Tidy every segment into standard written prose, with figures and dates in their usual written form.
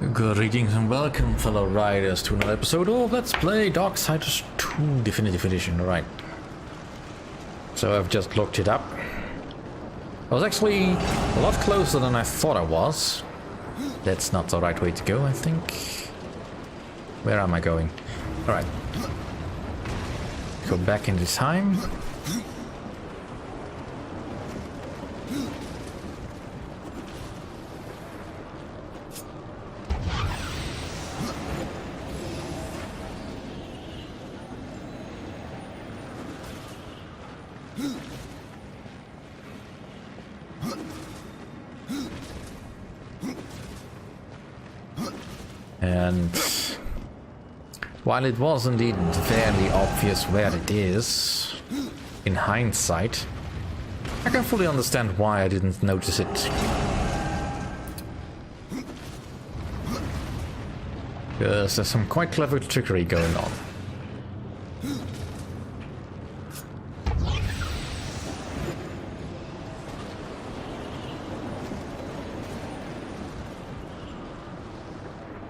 Greetings and welcome, fellow riders, to another episode of Let's Play Darksiders 2 Definitive Edition. Right. So I've just looked it up. I was actually a lot closer than I thought I was. That's not the right way to go, I think. Where am I going? Alright. Go back in time. And while it was indeed fairly obvious where it is, in hindsight, I can fully understand why I didn't notice it. Because there's some quite clever trickery going on.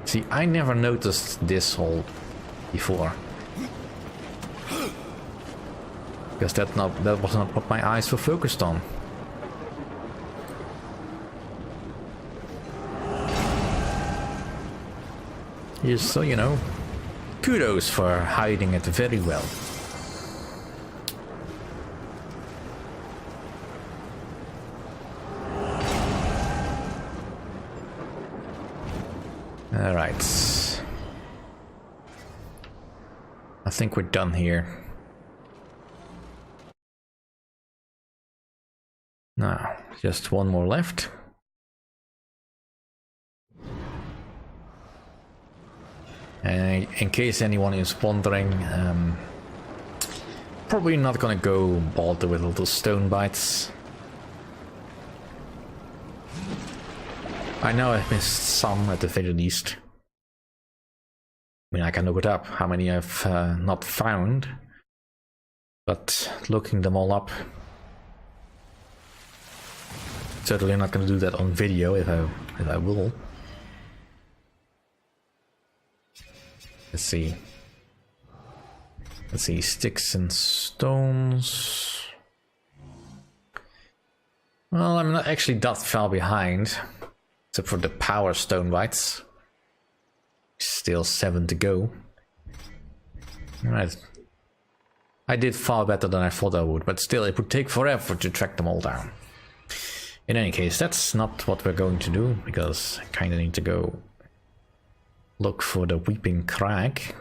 See, I never noticed this hole before. Because that was not what my eyes were focused on. Yes, so you know, kudos for hiding it very well. Alright. I think we're done here. Now, just one more left. And in case anyone is wondering, probably not gonna go bother with little stone bites. I know I've missed some at the very least. I mean, I can look it up, how many I've not found. But looking them all up, certainly not going to do that on video if I will. Let's see. Let's see, sticks and stones. Well, I'm not actually that far behind. Except for the power stone bites. Still 7 to go. Alright. I did far better than I thought I would, but still it would take forever to track them all down. In any case, that's not what we're going to do, because I kinda need to go look for the Weeping Crag.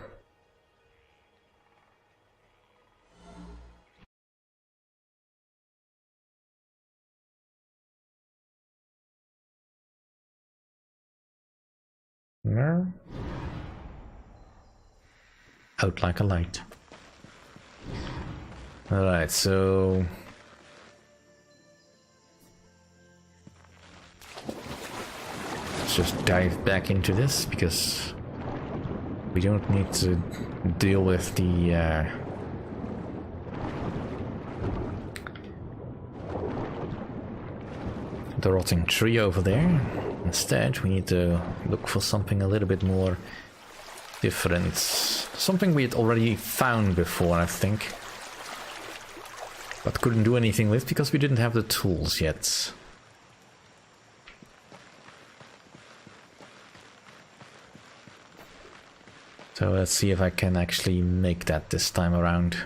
Out like a light. Alright, so let's just dive back into this, because we don't need to deal with the rotting tree over there. Instead, we need to look for something a little bit more different. Something we had already found before, I think. But couldn't do anything with because we didn't have the tools yet. So let's see if I can actually make that this time around.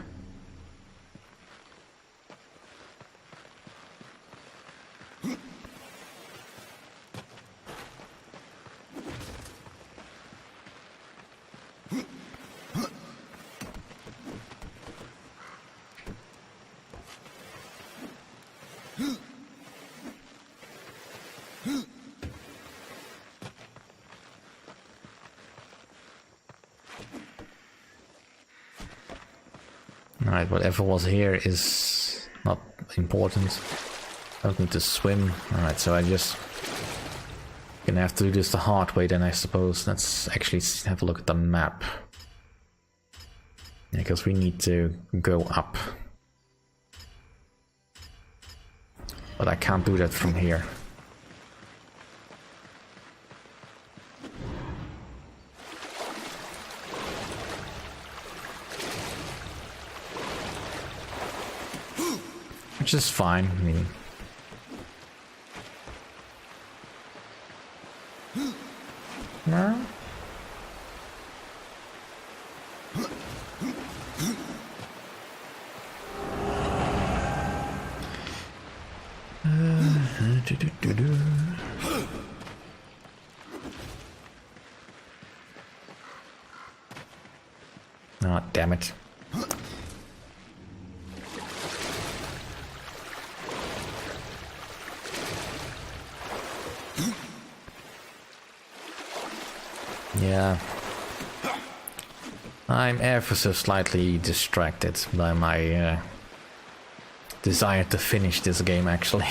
Alright, whatever was here is not important. I don't need to swim. Alright, so I just gonna have to do this the hard way then, I suppose. Let's actually have a look at the map. Yeah, because we need to go up. But I can't do that from here. which is fine. I mean, no? Oh, damn it. Yeah. I'm ever so slightly distracted by my desire to finish this game, actually.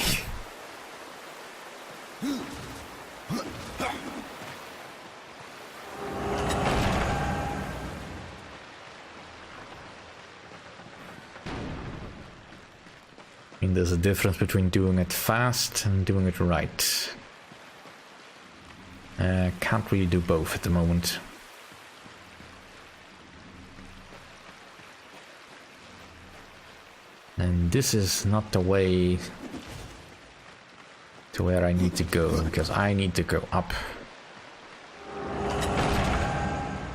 I mean, there's a difference between doing it fast and doing it right. Can't really do both at the moment. And this is not the way to where I need to go, because I need to go up.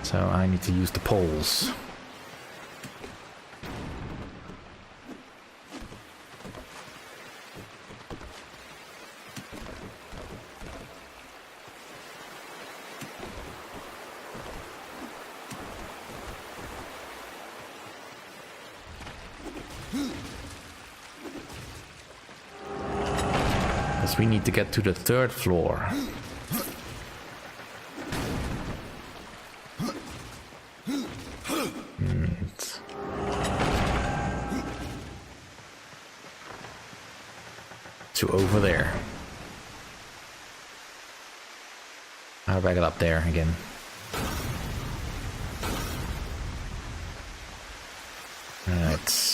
So I need to use the poles. We need to get to the 3rd floor. To over there. I'll back it up there again. Right.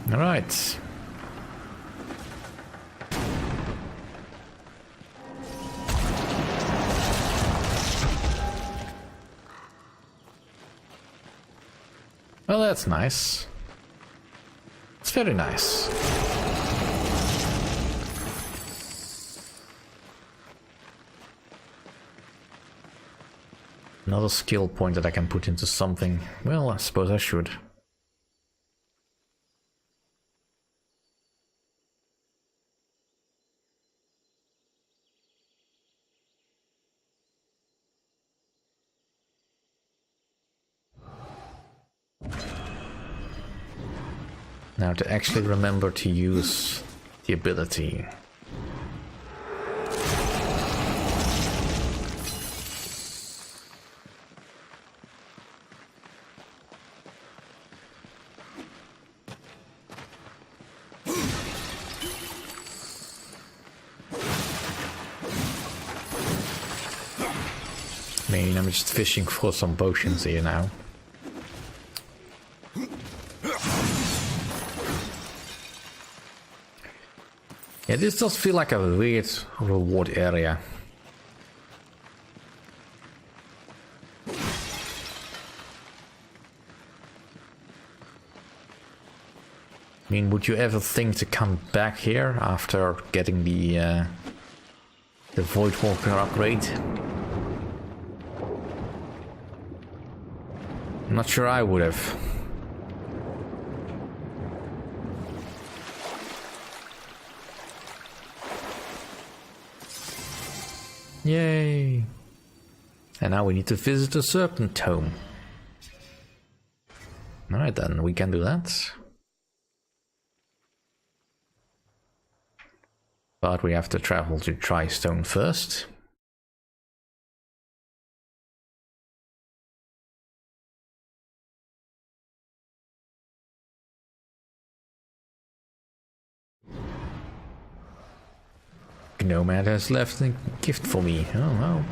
All right. Well, that's nice. It's very nice. Another skill point that I can put into something. Well, I suppose I should. Now to actually remember to use the ability. I mean, I'm just fishing for some potions here now. Yeah, this does feel like a weird reward area. I mean, would you ever think to come back here after getting the Voidwalker upgrade? I'm not sure I would have. Yay! And now we need to visit the Serpent Tome. Alright then, we can do that. But we have to travel to Tristone first. Nomad has left a gift for me. Oh wow.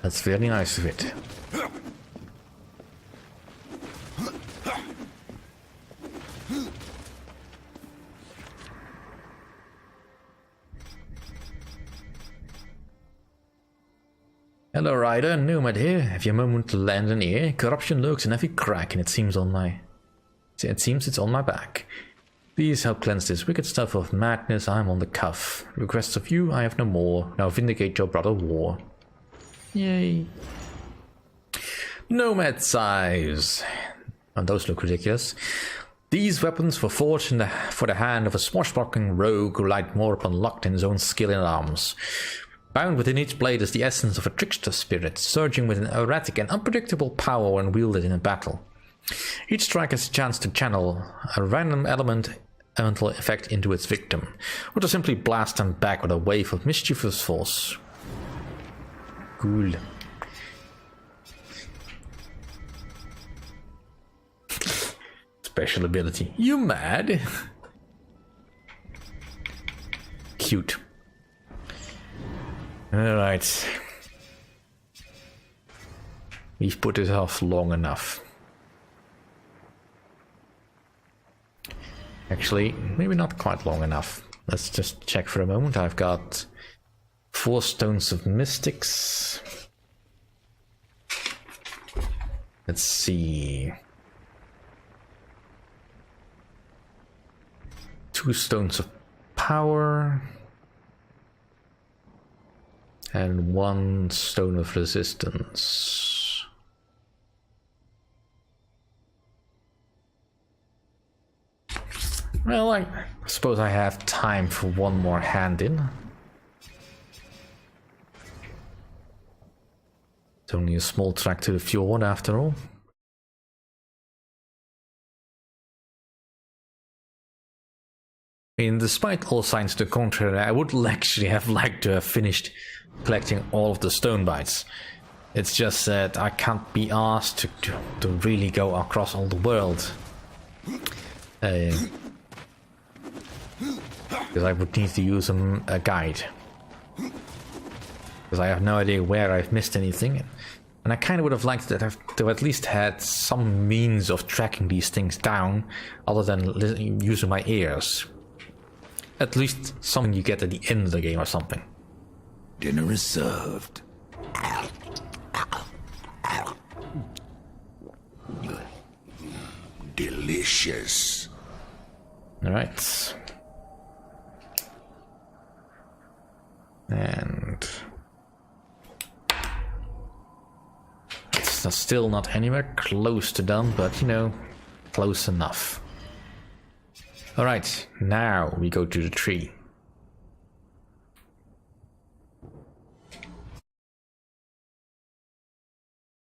That's very nice of it. Hello Ryder, Nomad here. Have you a moment to lend an ear? Corruption lurks in every crack and it seems it's on my back. Please help cleanse this wicked stuff of madness. I am on the cuff. Requests of you, I have no more. Now vindicate your brother war. Yay. Nomad size. And those look ridiculous. These weapons were forged for the hand of a swashbuckling rogue who relied more upon luck than his own skill in arms. Bound within each blade is the essence of a trickster spirit, surging with an erratic and unpredictable power when wielded in a battle. Each strike has a chance to channel a random elemental effect into its victim, or to simply blast them back with a wave of mischievous force. Cool. Special ability. You mad? Cute. Alright. We've put it off long enough. Actually, maybe not quite long enough. Let's just check for a moment. I've got 4 Stones of Mystics. Let's see. 2 Stones of Power. And 1 Stone of Resistance. Well, I suppose I have time for one more hand in. It's only a small track to the fjord after all. I mean, despite all signs to the contrary, I would actually have liked to have finished collecting all of the stone bites. It's just that I can't be asked to really go across all the world. Because I would need to use a guide. Because I have no idea where I've missed anything. And I kind of would have liked to have at least had some means of tracking these things down, other than using my ears. At least something you get at the end of the game or something. Dinner is served. Delicious. Alright. And it's still not anywhere close to done, but you know, close enough. Alright, now we go to the tree.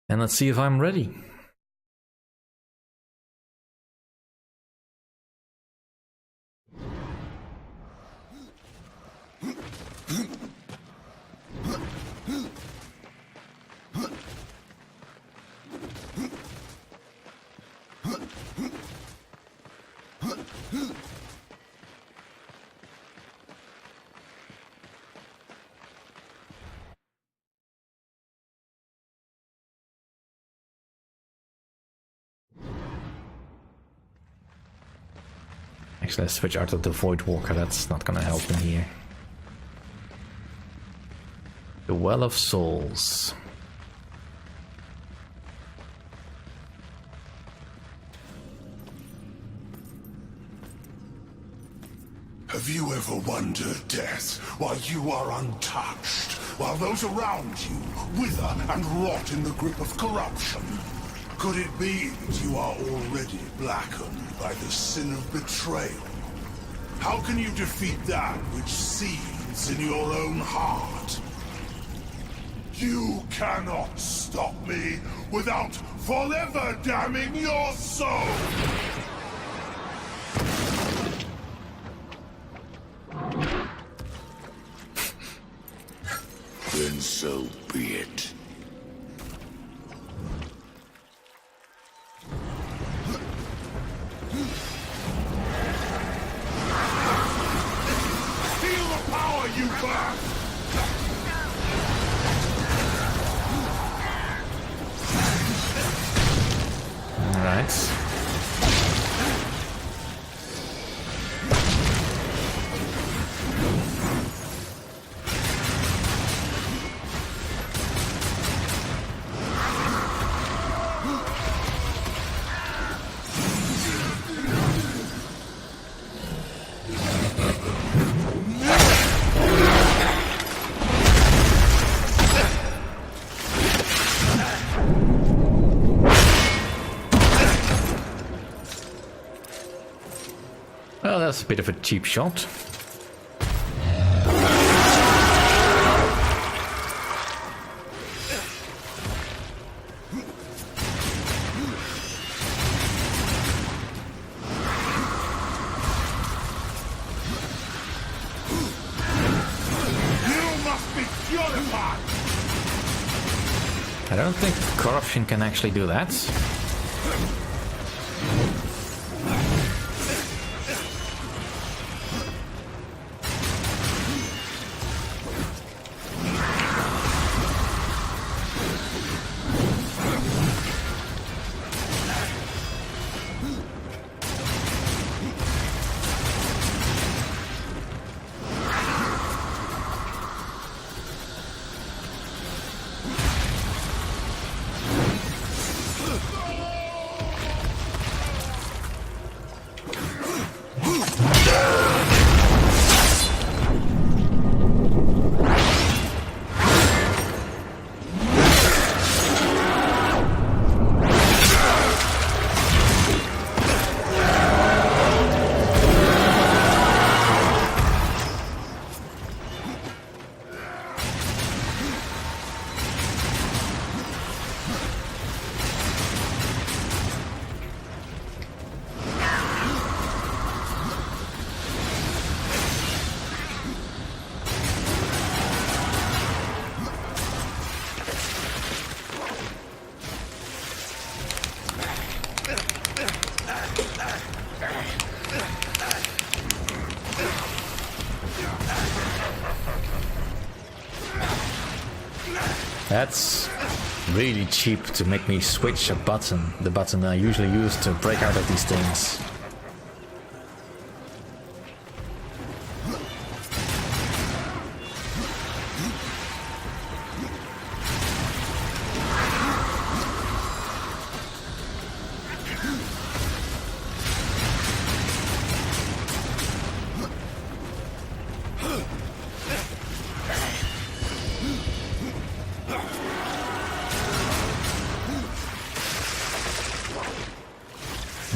And let's see if I'm ready. Actually, let's switch out of the Void Walker, that's not gonna help me here. The Well of Souls. Have you ever wondered, Death, why you are untouched, while those around you wither and rot in the grip of corruption? Could it be that you are already blackened by the sin of betrayal? How can you defeat that which seethes in your own heart? You cannot stop me without forever damning your soul! So be it. Feel the power you burn! Alright. Well, that's a bit of a cheap shot. I don't think corruption can actually do that. That's really cheap to make me switch a button, the button I usually use to break out of these things.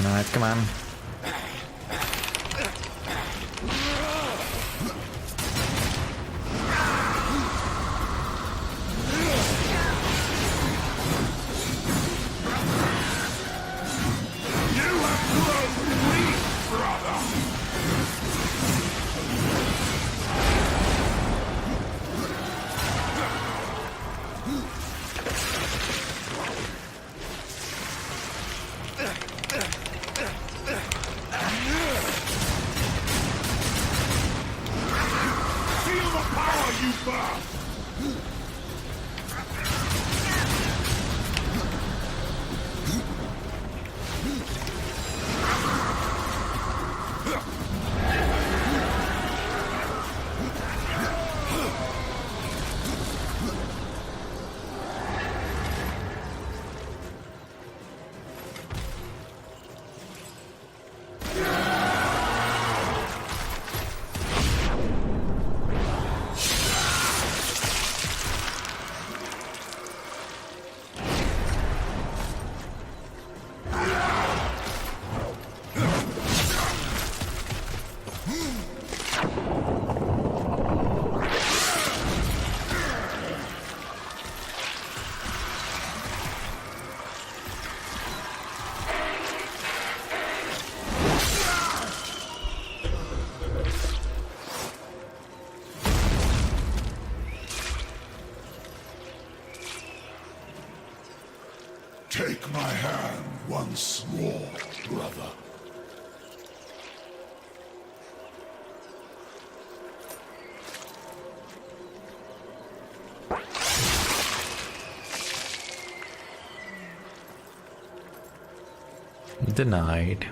Alright, come on. Take my hand once more, brother. Denied.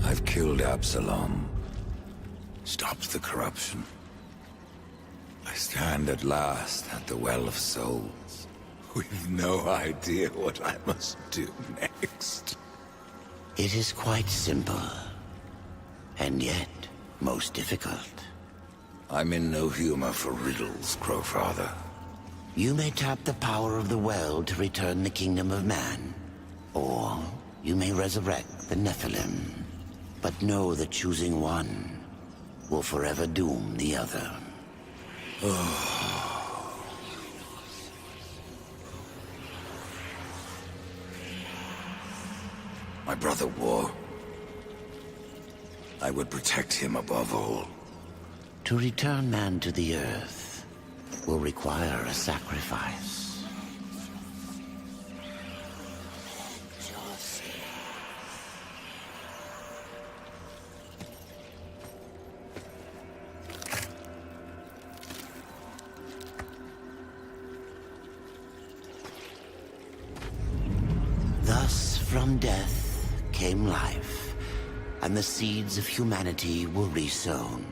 I've killed Absalom. Stopped the corruption. I stand at last at the Well of Souls, with no idea what I must do next. It is quite simple, and yet most difficult. I'm in no humor for riddles, Crowfather. You may tap the power of the well to return the kingdom of man, or you may resurrect the Nephilim. But know that choosing one will forever doom the other. My brother War. I would protect him above all. To return man to the earth will require a sacrifice. Thus, from death came life, and the seeds of humanity were resown.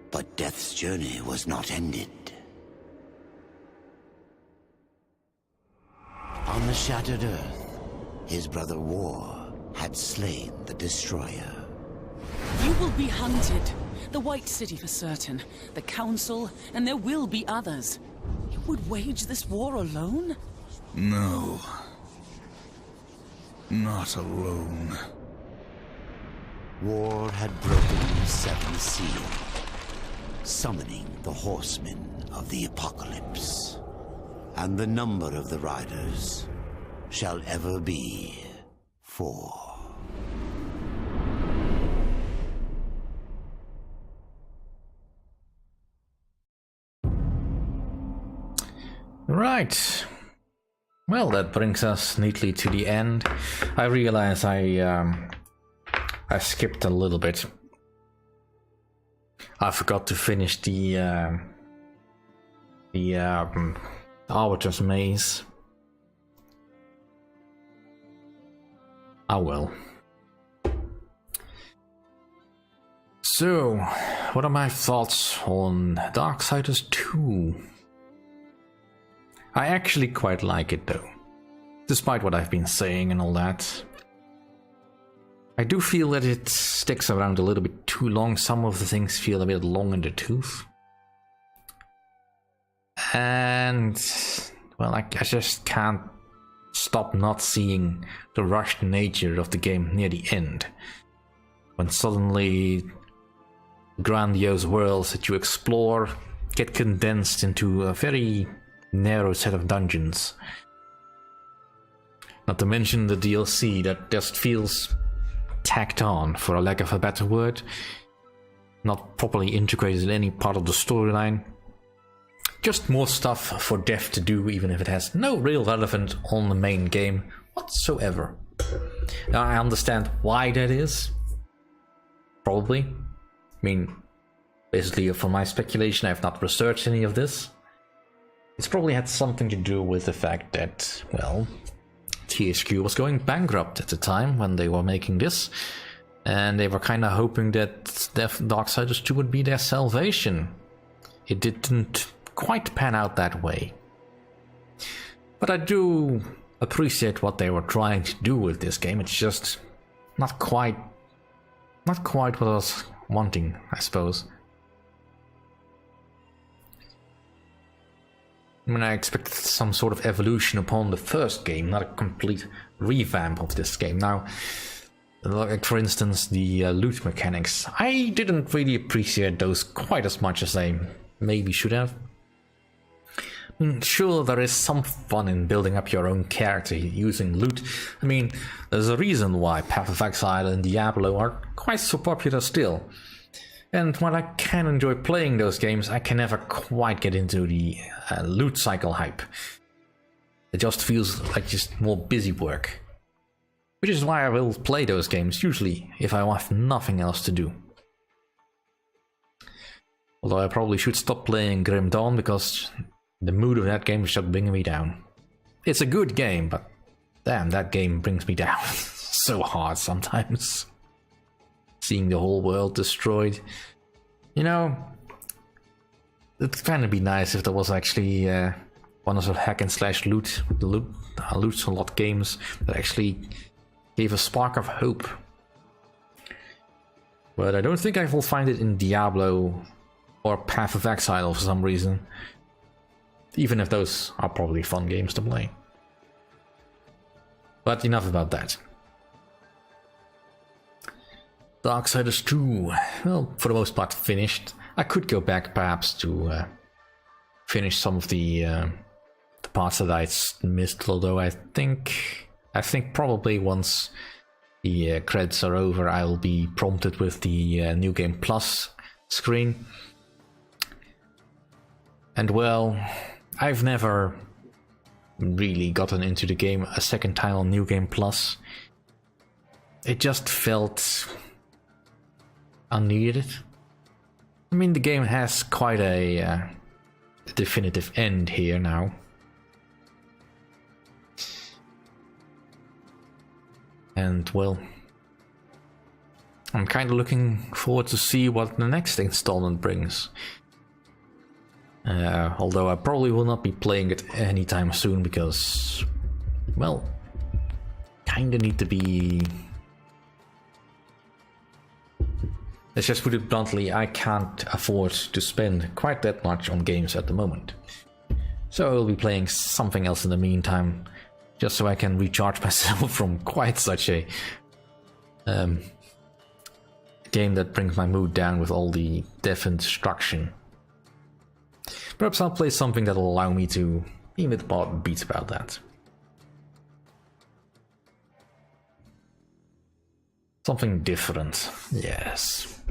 But death's journey was not ended. On the shattered earth, his brother War had slain the destroyer. You will be hunted. The White City for certain, the Council, and there will be others. You would wage this war alone? No. Not alone. War had broken the seventh seal, summoning the Horsemen of the Apocalypse. And the number of the riders shall ever be 4. Right. Well, that brings us neatly to the end. I realize I skipped a little bit. I forgot to finish the Arbiter's Maze. Ah well. So, what are my thoughts on Darksiders 2? I actually quite like it though, despite what I've been saying and all that. I do feel that it sticks around a little bit too long. Some of the things feel a bit long in the tooth. And, well, I just can't stop not seeing the rushed nature of the game near the end. When suddenly grandiose worlds that you explore get condensed into a very narrow set of dungeons. Not to mention the DLC that just feels tacked on, for a lack of a better word. Not properly integrated in any part of the storyline. Just more stuff for Dev to do, even if it has no real relevance on the main game whatsoever. Now, I understand why that is. Probably. I mean, basically from my speculation, I have not researched any of this. It's probably had something to do with the fact that, well, THQ was going bankrupt at the time when they were making this, and they were kind of hoping that Darksiders 2 would be their salvation. It didn't quite pan out that way. But I do appreciate what they were trying to do with this game. It's just not quite what I was wanting, I suppose. I mean, I expected some sort of evolution upon the first game, not a complete revamp of this game. Now, like for instance, the loot mechanics. I didn't really appreciate those quite as much as I maybe should have. Sure, there is some fun in building up your own character using loot. I mean, there's a reason why Path of Exile and Diablo are quite so popular still. And while I can enjoy playing those games, I can never quite get into the loot cycle hype. It just feels like just more busy work. Which is why I will play those games, usually, if I have nothing else to do. Although I probably should stop playing Grim Dawn, because the mood of that game is just bringing me down. It's a good game, but damn, that game brings me down so hard sometimes. Seeing the whole world destroyed. You know, it'd kind of be nice if there was actually one of those hack and slash loot a lot games that actually gave a spark of hope. But I don't think I will find it in Diablo or Path of Exile for some reason. Even if those are probably fun games to play. But enough about that. Darksiders 2, well, for the most part finished. I could go back perhaps to finish some of the parts that I missed, although I think probably once the credits are over, I will be prompted with the New Game Plus screen. And well, I've never really gotten into the game a second time on New Game Plus. It just felt unneeded. I mean, the game has quite a definitive end here now. And well, I'm kind of looking forward to see what the next installment brings. Although I probably will not be playing it anytime soon because, well, kinda need to be... Let's just put it bluntly, I can't afford to spend quite that much on games at the moment. So I'll be playing something else in the meantime, just so I can recharge myself from quite such a game that brings my mood down with all the death and destruction. Perhaps I'll play something that will allow me to be a bit more beat about that. Something different, yes.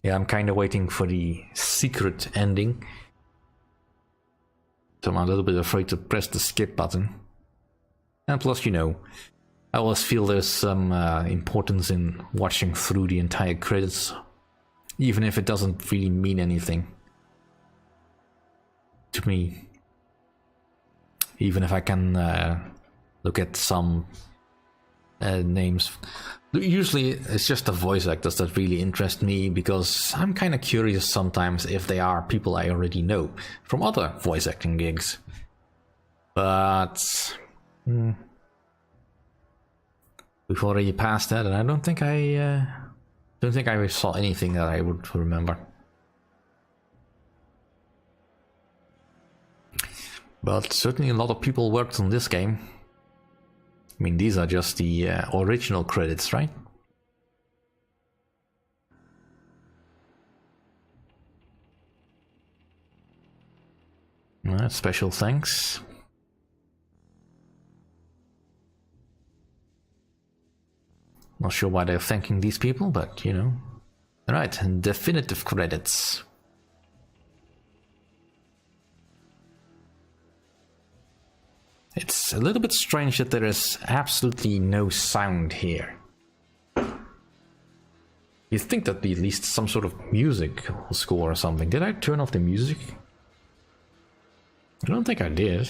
Yeah, I'm kind of waiting for the secret ending. So I'm a little bit afraid to press the skip button. And plus, you know, I always feel there's some importance in watching through the entire credits. Even if it doesn't really mean anything to me. Even if I can look at some names. Usually it's just the voice actors that really interest me, because I'm kind of curious sometimes if they are people I already know from other voice acting gigs. But we've already passed that, and I don't think I saw anything that I would remember. But certainly a lot of people worked on this game. I mean, these are just the original credits, right? Special thanks. Not sure why they're thanking these people, but you know. Alright, and definitive credits. It's a little bit strange that there is absolutely no sound here. You'd think that'd be at least some sort of music score or something. Did I turn off the music? I don't think I did.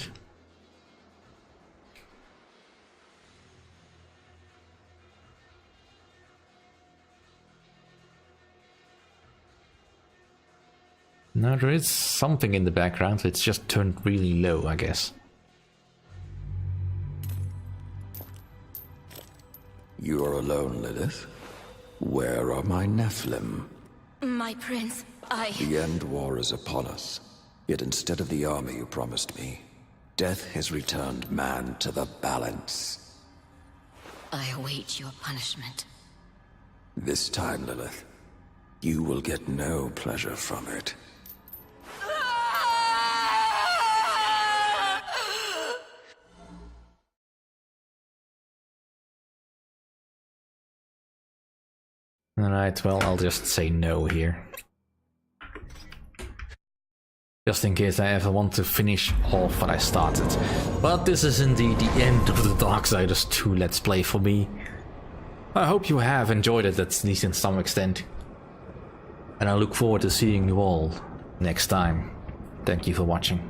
No, there is something in the background. It's just turned really low, I guess. You are alone, Lilith? Where are my Nephilim? My prince, The end war is upon us. Yet instead of the army you promised me, death has returned man to the balance. I await your punishment. This time, Lilith, you will get no pleasure from it. Alright, well, I'll just say no here. Just in case I ever want to finish off what I started. But this is indeed the end of the Darksiders 2 Let's Play for me. I hope you have enjoyed it at least in some extent. And I look forward to seeing you all next time. Thank you for watching.